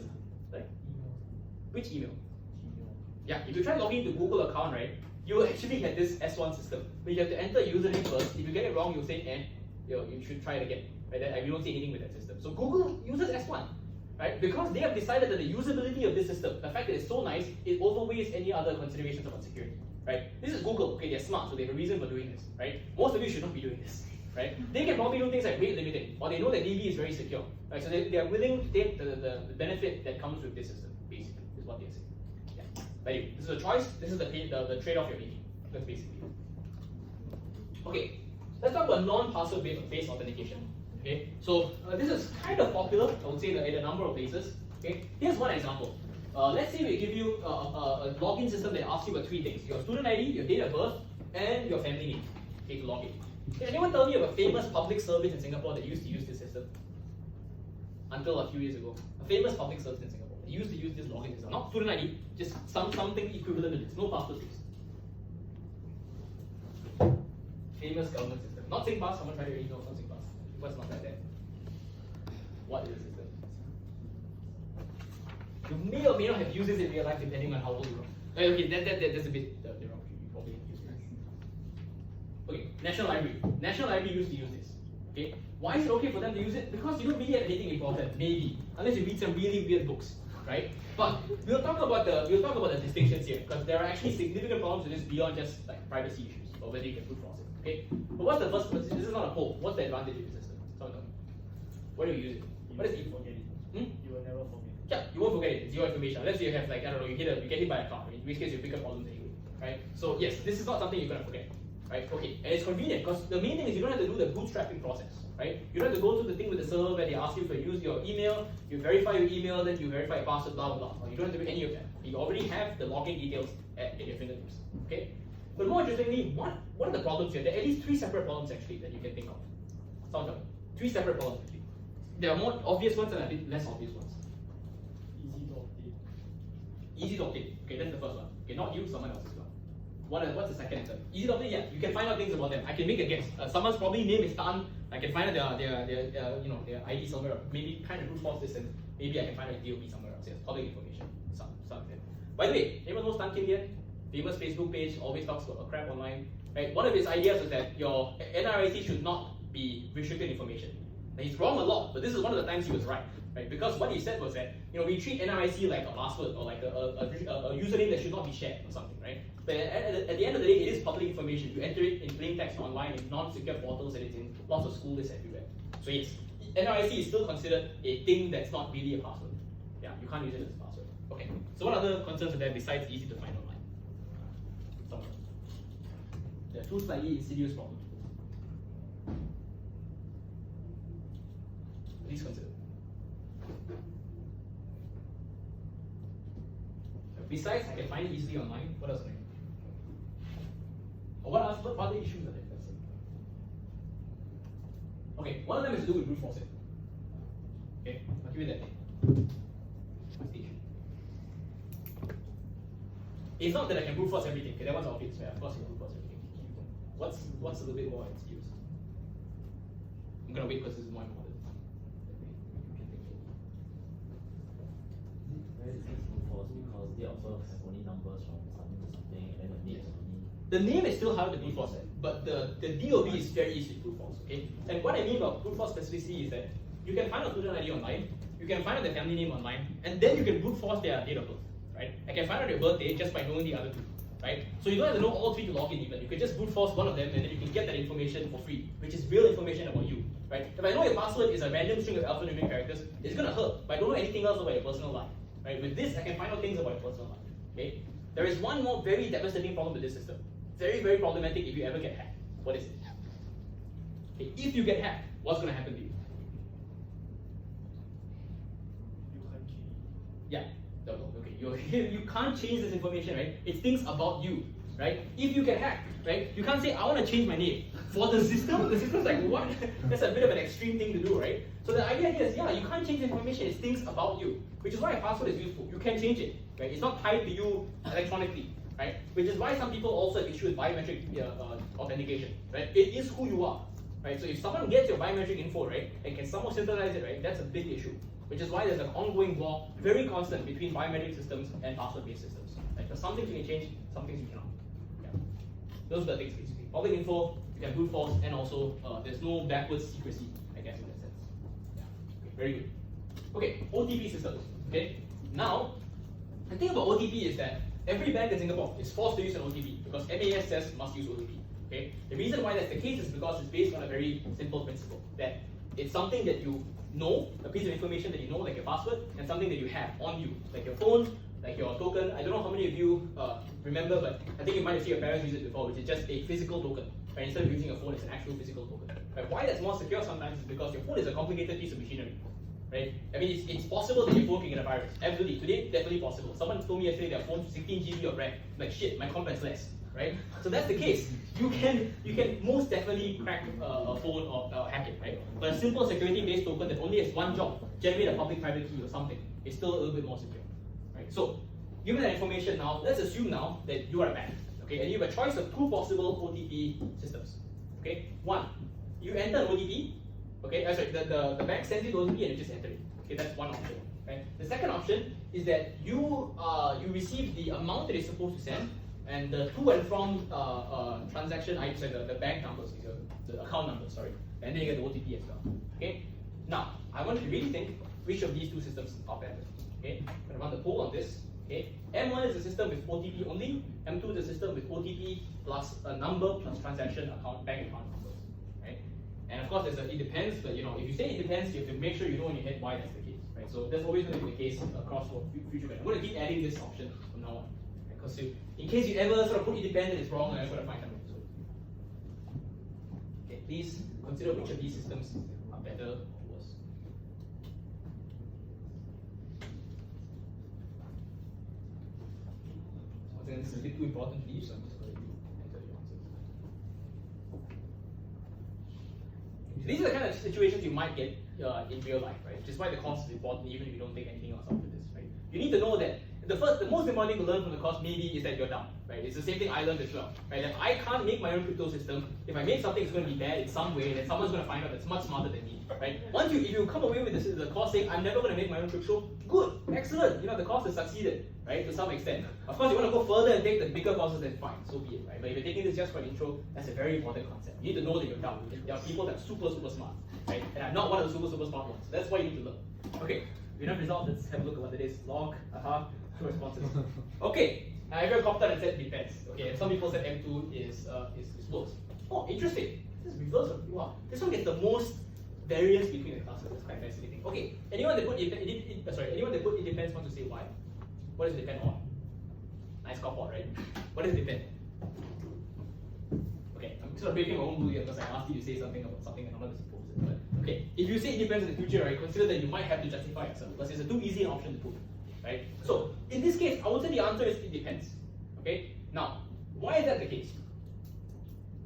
right? Which email? Yeah, if you try logging into Google account, right, you will actually get this S1 system. But you have to enter a username first. If you get it wrong, you'll say, you should try it again. Right? You don't see anything with that system. So Google uses S1. Right? Because they have decided that the usability of this system, the fact that it's so nice, it overweighs any other considerations about security. Right? This is Google. Okay, they're smart, so they have a reason for doing this. Right? Most of you should not be doing this. Right? They can probably do things like rate limiting, or they know that DB is very secure. Right? So they are willing to take the benefit that comes with this system, basically, is what they're saying. Yeah. But anyway, this is a choice, this is the trade-off you're making. That's basically it. Okay, let's talk about non-password based authentication. Okay, so this is kind of popular, I would say, in a number of places. Okay, here's one example. Let's say we give you a login system that asks you about 3 things: your student ID, your date of birth, and your family name. Okay, to log in. Can anyone tell me of a famous public service in Singapore that used to use this system? Until a few years ago, a famous public service in Singapore that used to use this login system, not student ID, just something equivalent to this, no password based. Famous government system, not SingPass. Someone tried to read, no, it's not SingPass. What's not like that? What is the system? You may or may not have used this in real life depending on how old you are. Okay, that's a bit the wrong. You probably have used it. Okay, National Library. National Library used to use this. Okay, why is it okay for them to use it? Because you don't really have anything important, maybe, unless you read some really weird books, right? But we'll talk about the distinctions here because there are actually significant problems with this beyond just like privacy issues or whether you can brute force it. Okay, but what's the first? This is not a poll. What's the advantage of the system? Someone tell me. Why do you use it? What is it? Forget it. You will never forget. Yeah, you won't forget it. It's your information. Unless you have like, I don't know, you get hit by a car, in which case you pick up problems anyway, right? So yes, this is not something you're gonna forget, right? Okay, and it's convenient because the main thing is you don't have to do the bootstrapping process, right? You don't have to go through the thing with the server where they ask you to use your email, you verify your email, then you verify your password, blah blah blah. You don't have to do any of that. You already have the login details at your fingertips. Okay. But more interestingly, what are the problems here? There are at least 3 separate problems actually that you can think of. Sound like 3 separate problems actually. There are more obvious ones and a bit less obvious ones. Easy to update. Easy to update. Okay, that's the first one. Okay, not you, someone else's one. What's the second and third? Easy to update, yeah. You can find out things about them. I can make a guess. Someone's probably name is Tan. I can find out their ID somewhere. Maybe kind of brute force this, and maybe I can find out DOB somewhere else. Yes, public information. Something. By the way, anyone knows Tan Kim Lian? Famous Facebook page, always talks about crap online. Right? One of his ideas is that your NRIC should not be restricted information. Now, he's wrong a lot, but this is one of the times he was right. Right? Because what he said was that we treat NRIC like a password or like a username that should not be shared or something, right? But at the end of the day, it is public information. You enter it in plain text online in non-secure portals, and it's in lots of school lists everywhere. So yes, NRIC is still considered a thing that's not really a password. Yeah, you can't use it as a password. Okay. So what other concerns are there besides easy to find online? There are 2 slightly insidious problems. Please consider. Besides, I can find it easily online. What else? Or what other issues are there? Okay, one of them is to do with brute forcing. Okay, I'll give you that name. What's the issue? It's not that I can brute force everything. Okay, that one's obvious. Yeah, of course you can brute force everything. What's a little bit more excuse? I'm gonna wait because this is more important. Very different brute force because they also have only numbers from something to something, and then the name is only. The name is still hard to brute force, but the DOB is very easy to brute force. Okay, and what I mean by brute force specificity is that you can find a student ID online, you can find out their family name online, and then you can brute force their date of birth. Right? I can find out your birthday just by knowing the other 2. Right? So you don't have to know all 3 to log in even. You can just brute force one of them and then you can get that information for free, which is real information about you. Right? If I know your password is a random string of alphanumeric characters, it's gonna hurt, but I don't know anything else about your personal life. Right? With this, I can find out things about your personal life. Okay? There is one more very devastating problem with this system. Very, very problematic if you ever get hacked. What is it? Okay, if you get hacked, what's gonna happen to you? You can't change. Yeah. Okay, you can't change this information, right? It's things about you, right? If you can hack, right, you can't say I want to change my name for the system. The system's like, what? That's a bit of an extreme thing to do, right? So the idea here is, yeah, you can't change the information. It's things about you, which is why a password is useful. You can change it, right? It's not tied to you electronically, right? Which is why some people also have issue with biometric authentication, right? It is who you are, right? So if someone gets your biometric info, right, and can somehow synthesize it, right, that's a big issue. Which is why there's an ongoing war, very constant, between biometric systems and password-based systems. Right? There's some things you can change, some things you cannot. Yeah. Those are the things basically. Public info, you can brute force, and also there's no backwards secrecy, I guess, in that sense. Yeah. Okay, very good. Okay, OTP systems. Okay. Now, the thing about OTP is that every bank in Singapore is forced to use an OTP because MAS says must use OTP. Okay. The reason why that's the case is because it's based on a very simple principle that it's something that you know, a piece of information that you know, like your password, and something that you have on you, like your phone, like your token. I don't know how many of you remember, but I think you might have seen your parents use it before, which is just a physical token. Right? Instead of using a phone, it's an actual physical token. Right? Why that's more secure sometimes is because your phone is a complicated piece of machinery. Right? I mean, it's possible that your phone can get a virus. Absolutely. Today, definitely possible. Someone told me yesterday their phone 16 GB of RAM. Like, shit, my content's less. Right? So that's the case. You can most definitely crack a phone or hack it, right? But a simple security-based token that only has one job, generate a public-private key or something, is still a little bit more secure, right? So, given that information now, let's assume now that you are a bank, okay, and you have a choice of two possible OTP systems, okay? One, you enter an OTP, okay? Sorry, the bank sends you the OTP and you just enter it, okay? That's one option, right? The second option is that you receive the amount that you're supposed to send, and the to and from transaction items, like the bank numbers, the account numbers, sorry, and then you get the OTP as well. Okay. Now, I want you to really think which of these two systems are better. Okay. I'm gonna run the poll on this. Okay. M1 is a system with OTP only. M2 is a system with OTP plus a number plus transaction account bank account numbers. Right. And of course, it depends. But you know, if you say it depends, you have to make sure you know in your head why that's the case. Right. So that's always going to be the case across for future banks. I'm going to keep adding this option from now on. Because in case you ever sort of put independent is wrong, I'm going to find something. Okay, please consider which of these systems are better or worse. Once again, this is a bit too important to leave, so I'm just going to enter your answers. These are the kind of situations you might get in real life, right? Which is why the course is important, even if you don't take anything else after this, right? You need to know that the most important thing to learn from the course maybe is that you're dumb, right? It's the same thing I learned as well, right? That I can't make my own crypto system. If I make something, it's going to be bad in some way, then someone's going to find out that's much smarter than me, right? If you come away with the course saying I'm never going to make my own crypto, good, excellent. You know the course has succeeded, right? To some extent. Of course, you want to go further and take the bigger courses, then fine, so be it, right? But if you're taking this just for an intro, that's a very important concept. You need to know that you're dumb. There are people that are super smart, right? And I'm not one of the super smart ones. That's why you need to learn. Okay, we have results. Let's have a look at what it is. Log, responses. Okay, everyone copped out and said depends. Okay, and some people said M2 is worse. Oh, interesting. This is reverse of wow. This one gets the most variance between the classes. That's quite fascinating. Okay, anyone that put it depends wants to say why. What does it depend on? Nice cop out, right? What does it depend? Okay, I'm sort of breaking my own rule here because I asked you to say something about something and I'm not supposed to. But okay, if you say it depends in the future, right, consider that you might have to justify yourself because it's a too easy an option to put. Right? So, in this case, I would say the answer is it depends. Okay? Now, why is that the case?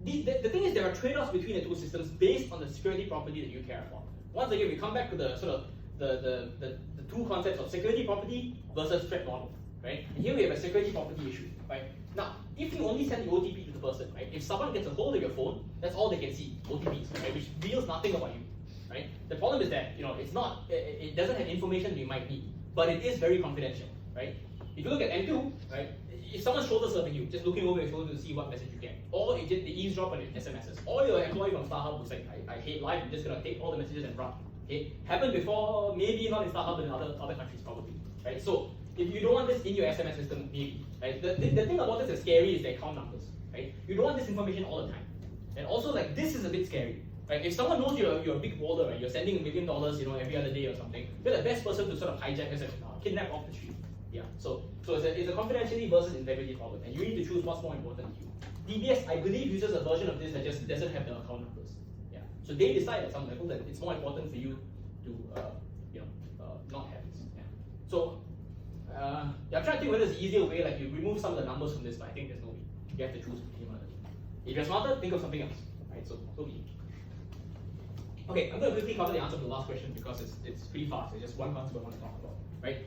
The thing is there are trade-offs between the two systems based on the security property that you care about. Once again, we come back to the sort of the two concepts of security property versus threat model. Right? And here we have a security property issue. Right? Now, if you only send the OTP to the person, right? If someone gets a hold of your phone, that's all they can see, OTPs, right? Which reveals nothing about you. Right? The problem is that it doesn't have information you might need. But it is very confidential, right? If you look at M2, right, if someone's shoulder surfing you, just looking over your shoulder to see what message you get, or they eavesdrop on your SMSs, or your employee from StarHub who's like, I hate life, I'm just gonna take all the messages and run. Okay, happened before, maybe not in StarHub, but in other countries probably, right? So if you don't want this in your SMS system, maybe, right? The thing about this that's scary is the account numbers, right? You don't want this information all the time, and also like this is a bit scary. Right? If someone knows you're a big baller, right? You're sending $1 million, every other day or something, you're the best person to sort of hijack and kidnap off the street. Yeah. So it's a confidentiality versus integrity problem, and you need to choose what's more important to you. DBS, I believe, uses a version of this that just doesn't have the account numbers. Yeah. So they decide at some level that it's more important for you to not have this. Yeah. So I'm trying to think whether there's an easier way, like you remove some of the numbers from this, but I think there's no way. You have to choose between one of the two. If you're smarter, think of something else. Right? So be it. Okay, I'm going to quickly cover the answer to the last question because it's pretty fast. It's just one concept I want to talk about. Right?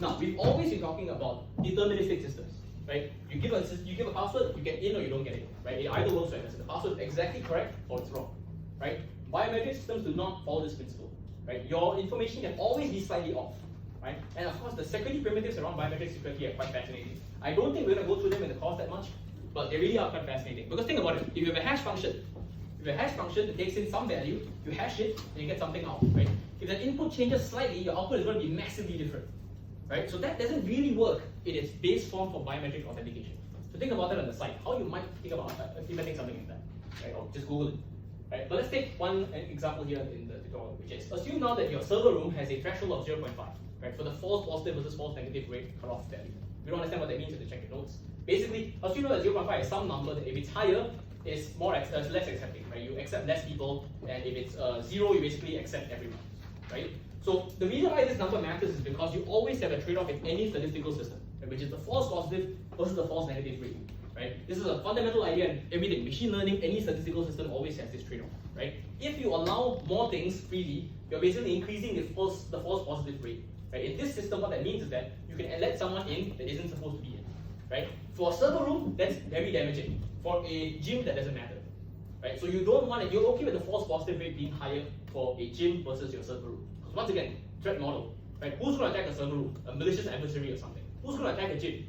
Now, we've always been talking about deterministic systems. Right? You give a password, you get in or you don't get in. Right? It either works or it doesn't. The password is exactly correct or it's wrong. Right? Biometric systems do not follow this principle. Right? Your information can always be slightly off. Right? And of course, the security primitives around biometric security are quite fascinating. I don't think we're going to go through them in the course that much, but they really are quite fascinating. Because think about it, if you have a hash function, that takes in some value, you hash it, and you get something out, right? If that input changes slightly, your output is going to be massively different, right? So that doesn't really work in its base form for biometric authentication. So think about that on the side, how you might think about implementing something like that, right? Or just Google it, right? But let's take one example here in the tutorial, which is, assume now that your server room has a threshold of 0.5, right? For the false positive versus false negative rate cutoff value. If you don't understand what that means, you have to check your notes. Basically, assume that 0.5 is some number that if it's higher, is less accepting, right? You accept less people, and if it's 0, you basically accept everyone, right? So the reason why this number matters is because you always have a trade-off in any statistical system, right? Which is the false positive versus the false negative rate, right? This is a fundamental idea in everything. Machine learning, any statistical system always has this trade-off, right? If you allow more things freely, you're basically increasing the false positive rate, right? In this system, what that means is that you can let someone in that isn't supposed to be in, right? For a server room, that's very damaging. For a gym, that doesn't matter, right? So you don't want it. You're okay with the false positive rate being higher for a gym versus your server room. Because once again, threat model, right? Who's going to attack a server room? A malicious adversary or something. Who's going to attack a gym?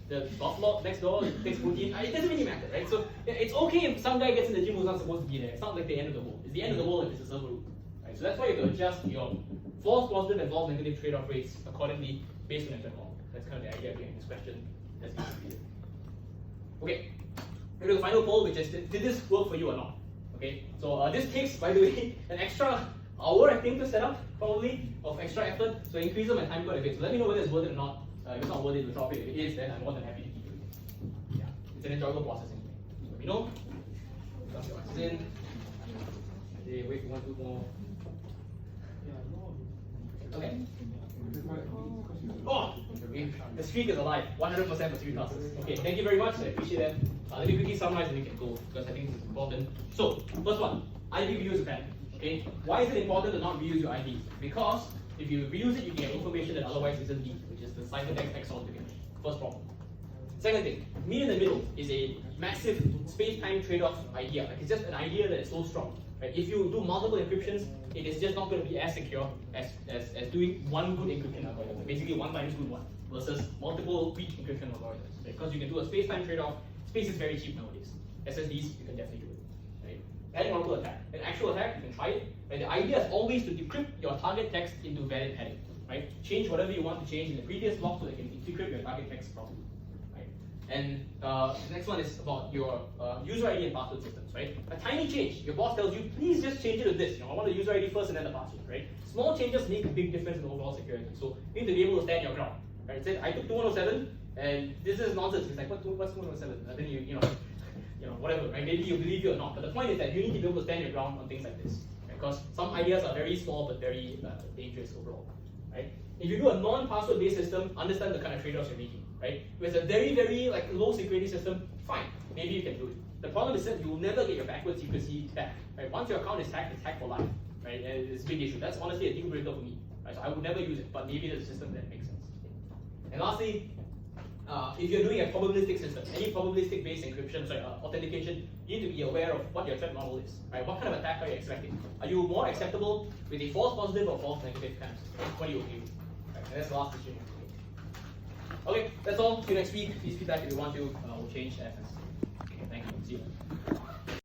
The buffalo next door takes protein. It doesn't really matter, right? So it's okay if some guy gets in the gym who's not supposed to be there. It's not like the end of the world. It's the end of the world if it's a server room, right? So that's why you have to adjust your false positive and false negative trade-off rates accordingly based on your threat model. That's kind of the idea behind this question. That's easy. Okay. We do the final poll, which is, did this work for you or not? Okay, so this takes, by the way, an extra hour, I think, to set up, probably, of extra effort, so increases my time quite a bit. So let me know whether it's worth it or not. If it's not worth it, we'll drop it. If it is, then I'm more than happy to keep doing it. Yeah, it's an enjoyable process anyway. Let me know. Drop your answers in. Okay, wait for 1, 2 more. Okay. Oh, the streak is alive. 100% for 3 classes. Okay, thank you very much. I appreciate that. Let me quickly summarize and we can go because I think this is important. So, first one, ID reuse pattern. Okay, why is it important to not reuse your ID? Because if you reuse it, you can get information that otherwise isn't needed, which is the ciphertext XOR together. First problem. Second thing, meet in the middle is a massive space-time trade-off idea. Like it's just an idea that is so strong. Right? If you do multiple encryptions, it is just not going to be as secure as doing one good encryption algorithm. Basically, 1 minus good 1 versus multiple weak encryption algorithms. Right? Because you can do a space-time trade-off. Space is very cheap nowadays. SSDs, you can definitely do it. Right? Paranormal attack. An actual attack, you can try it. Right? The idea is always to decrypt your target text into valid heading. Right? Change whatever you want to change in the previous block so that you can decrypt your target text properly. And the next one is about your user ID and password systems, right? A tiny change. Your boss tells you, please just change it to this. I want the user ID first and then the password, right? Small changes make a big difference in overall security. So you need to be able to stand your ground, right? It said, I took 2107, and this is nonsense. It's like, what's 2107? And then you know, whatever, right? Maybe you believe it or not. But the point is that you need to be able to stand your ground on things like this, right? Because some ideas are very small but very dangerous overall, right? If you do a non-password based system, understand the kind of trade-offs you're making, right? If it's a very, very low security system, fine, maybe you can do it. The problem is that you will never get your backward secrecy back, right? Once your account is hacked, it's hacked for life, right? And it's a big issue. That's honestly a deal breaker for me, right? So I would never use it, but maybe there's a system that makes sense. And lastly, if you're doing a probabilistic system, any probabilistic based encryption, authentication, you need to be aware of what your threat model is, right? What kind of attack are you expecting? Are you more acceptable with a false positive or false negative kind of system? What are you okay with? Right, that's the last issue. Okay, that's all. See you next week. Please feedback if you want to. We'll change the FS. Okay, thank you. See you.